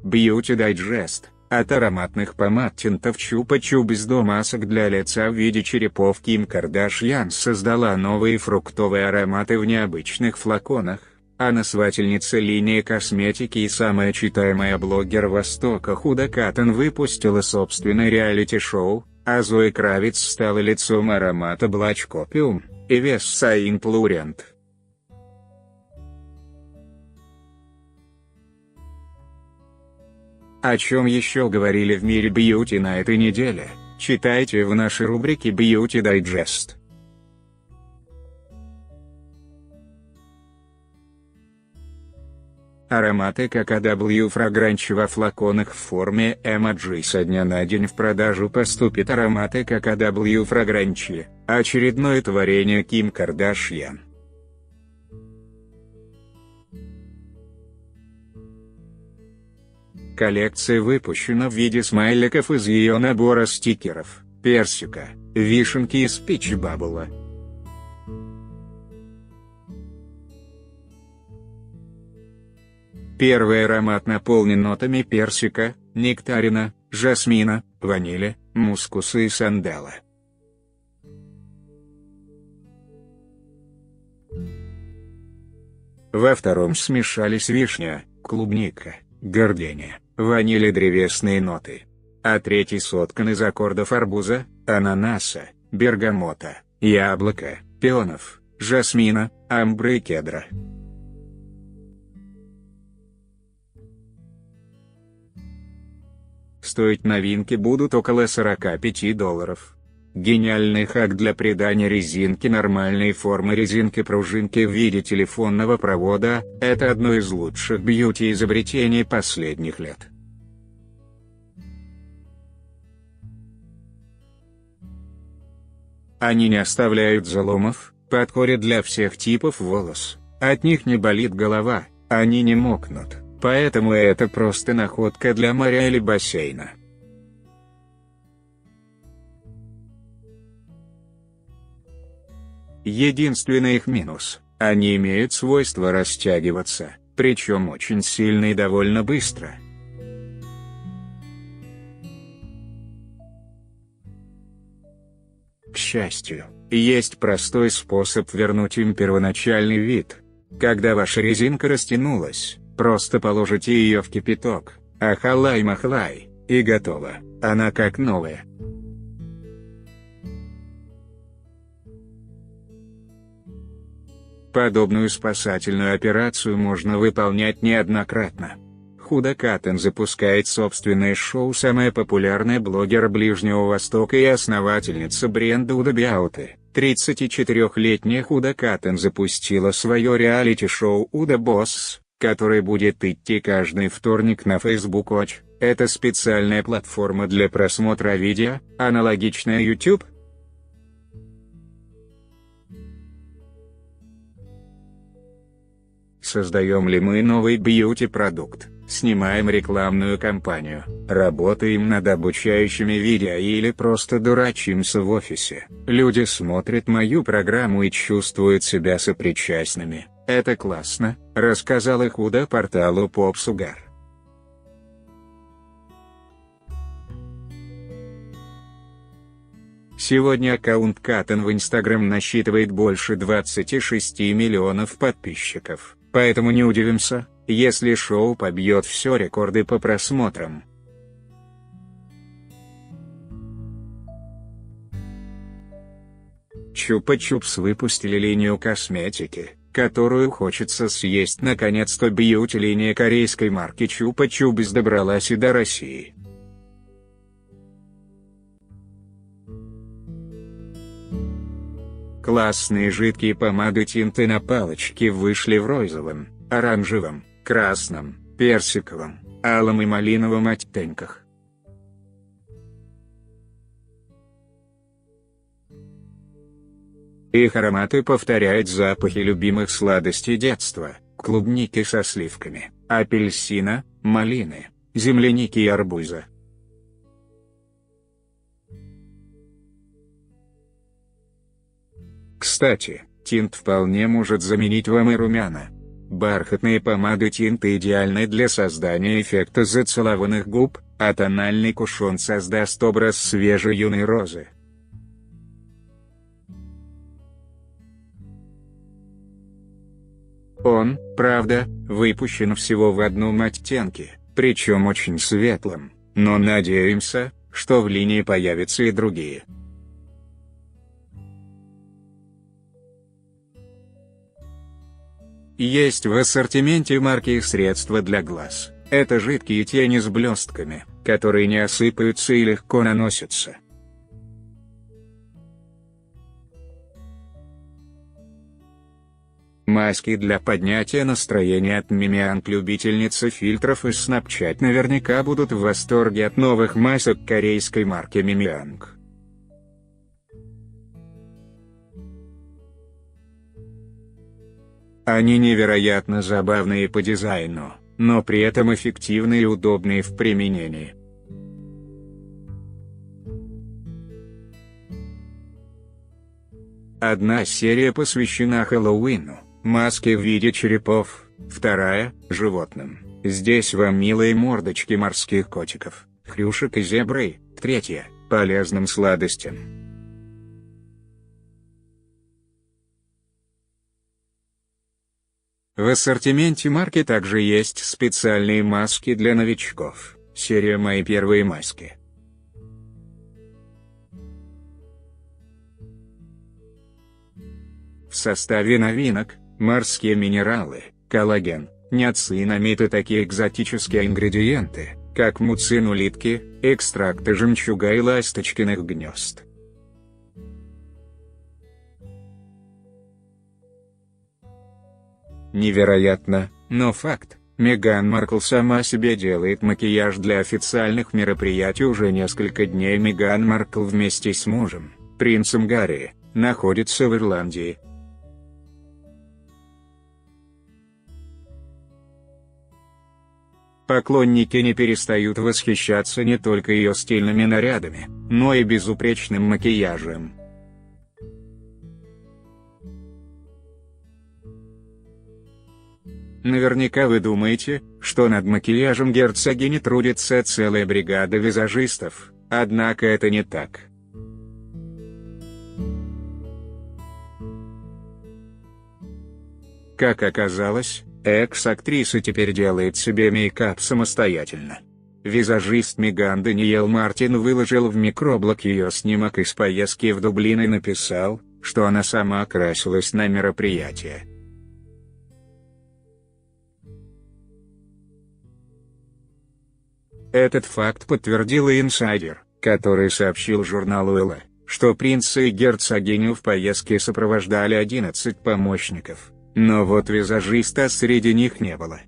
Beauty Digest. От ароматных помад тинтов Чупа-Чупс до масок для лица в виде черепов Ким Кардашьян создала новые фруктовые ароматы в необычных флаконах, а назвательница линии косметики и самая читаемая блогер Востока Худа Каттен выпустила собственное реалити-шоу, а Зои Кравиц стала лицом аромата Blush Copium и West Saint Laurent. О чем еще говорили в мире бьюти на этой неделе, читайте в нашей рубрике Beauty Digest. Ароматы KKW Fragrance во флаконах в форме эмоджи со дня на день в продажу поступят ароматы KKW Fragrance, очередное творение Ким Кардашьян. Коллекция выпущена в виде смайликов из ее набора стикеров, персика, вишенки и спич-баббла. Первый аромат наполнен нотами персика, нектарина, жасмина, ванили, мускуса и сандала. Во втором смешались вишня, клубника, гордения, ваниль и древесные ноты. А третий соткан из аккордов арбуза, ананаса, бергамота, яблока, пионов, жасмина, амбры и кедра. Стоить новинки будут около $45. Гениальный хак для придания резинке нормальной формы резинки-пружинки в виде телефонного провода – это одно из лучших бьюти-изобретений последних лет. Они не оставляют заломов, подходят для всех типов волос, от них не болит голова, они не мокнут, поэтому это просто находка для моря или бассейна. Единственный их минус – они имеют свойство растягиваться, причем очень сильно и довольно быстро. К счастью, есть простой способ вернуть им первоначальный вид. Когда ваша резинка растянулась, просто положите ее в кипяток, ахалай-махлай, и готово, она как новая. Подобную спасательную операцию можно выполнять неоднократно. Худа Каттен запускает собственное шоу. Самая популярная блогер Ближнего Востока и основательница бренда Huda Beauty, 34-летняя Худа Каттен запустила свое реалити-шоу Huda Boss, которое будет идти каждый вторник на Facebook Watch. Это специальная платформа для просмотра видео, аналогичная YouTube. Создаем ли мы новый бьюти-продукт, снимаем рекламную кампанию, работаем над обучающими видео или просто дурачимся в офисе? Люди смотрят мою программу и чувствуют себя сопричастными. Это классно, рассказала Худа порталу PopSugar. Сегодня аккаунт Каттен в Instagram насчитывает больше 26 миллионов подписчиков, поэтому не удивимся, если шоу побьет все рекорды по просмотрам. Чупа-Чупс выпустили линию косметики, которую хочется съесть наконец-то. Бьюти-линия корейской марки Чупа-Чупс добралась и до России. Классные жидкие помады-тинты на палочке вышли в розовом, оранжевом, красном, персиковом, алом и малиновом оттенках. Их ароматы повторяют запахи любимых сладостей детства: клубники со сливками, апельсина, малины, земляники и арбуза. Кстати, тинт вполне может заменить вам и румяна. Бархатные помады тинты идеальны для создания эффекта зацелованных губ, а тональный кушон создаст образ свежей юной розы. Он, правда, выпущен всего в одном оттенке, причем очень светлом, но надеемся, что в линии появятся и другие. Есть в ассортименте марки и средства для глаз. Это жидкие тени с блестками, которые не осыпаются и легко наносятся. Маски для поднятия настроения от Mimiank. Любительницы фильтров из Snapchat наверняка будут в восторге от новых масок корейской марки Mimiank. Они невероятно забавные по дизайну, но при этом эффективны и удобны в применении. Одна серия посвящена Хэллоуину, маски в виде черепов, вторая – животным. Здесь вам милые мордочки морских котиков, хрюшек и зебры, третья – полезным сладостям. В ассортименте марки также есть специальные маски для новичков, серия «Мои первые маски». В составе новинок – морские минералы, коллаген, ниацинамид и такие экзотические ингредиенты, как муцин улитки, экстракты жемчуга и ласточкиных гнезд. Невероятно, но факт: Меган Маркл сама себе делает макияж для официальных мероприятий уже несколько дней. Меган Маркл вместе с мужем, принцем Гарри, находится в Ирландии. Поклонники не перестают восхищаться не только ее стильными нарядами, но и безупречным макияжем. Наверняка вы думаете, что над макияжем герцогини трудится целая бригада визажистов, однако это не так. Как оказалось, экс-актриса теперь делает себе мейкап самостоятельно. Визажист Меган Даниэл Мартин выложил в микроблог ее снимок из поездки в Дублин и написал, что она сама красилась на мероприятие. Этот факт подтвердил и инсайдер, который сообщил журналу Elle, что принца и герцогиню в поездке сопровождали 11 помощников, но вот визажиста среди них не было.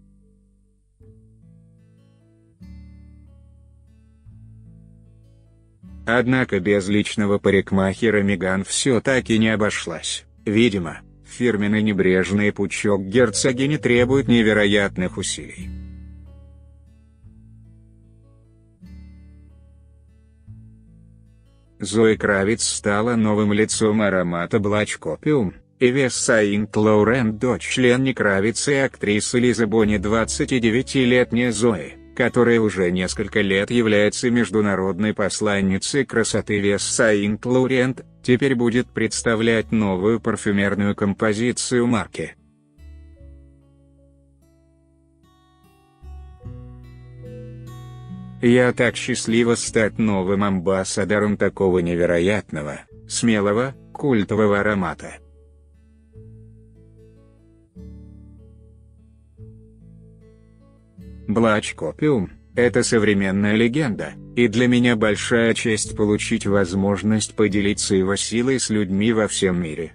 Однако без личного парикмахера Меган все-таки не обошлась. Видимо, фирменный небрежный пучок герцогини требует невероятных усилий. Зои Кравиц стала новым лицом аромата Blush Copium, Yves Saint Laurent, дочь Ленни Кравица и актрисы Лиза Бонни. 29-летняя Зои, которая уже несколько лет является международной посланницей красоты Yves Saint Laurent, теперь будет представлять новую парфюмерную композицию марки. Я так счастлива стать новым амбассадором такого невероятного, смелого, культового аромата. Blush Copium – это современная легенда, и для меня большая честь получить возможность поделиться его силой с людьми во всем мире.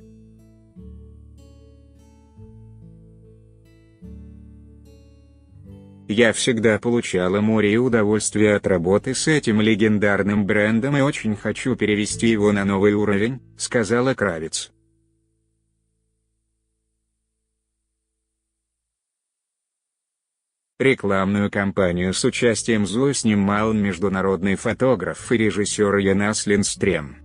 Я всегда получала море удовольствия от работы с этим легендарным брендом и очень хочу перевести его на новый уровень, сказала Кравиц. Рекламную кампанию с участием Зои снимал международный фотограф и режиссер Йонас Линдстрем.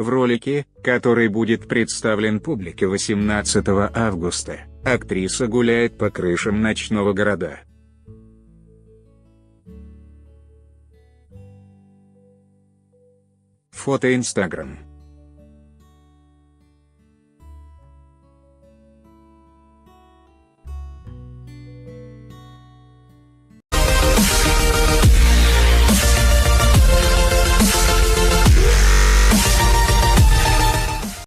В ролике, который будет представлен публике 18 августа, актриса гуляет по крышам ночного города. Фото Instagram.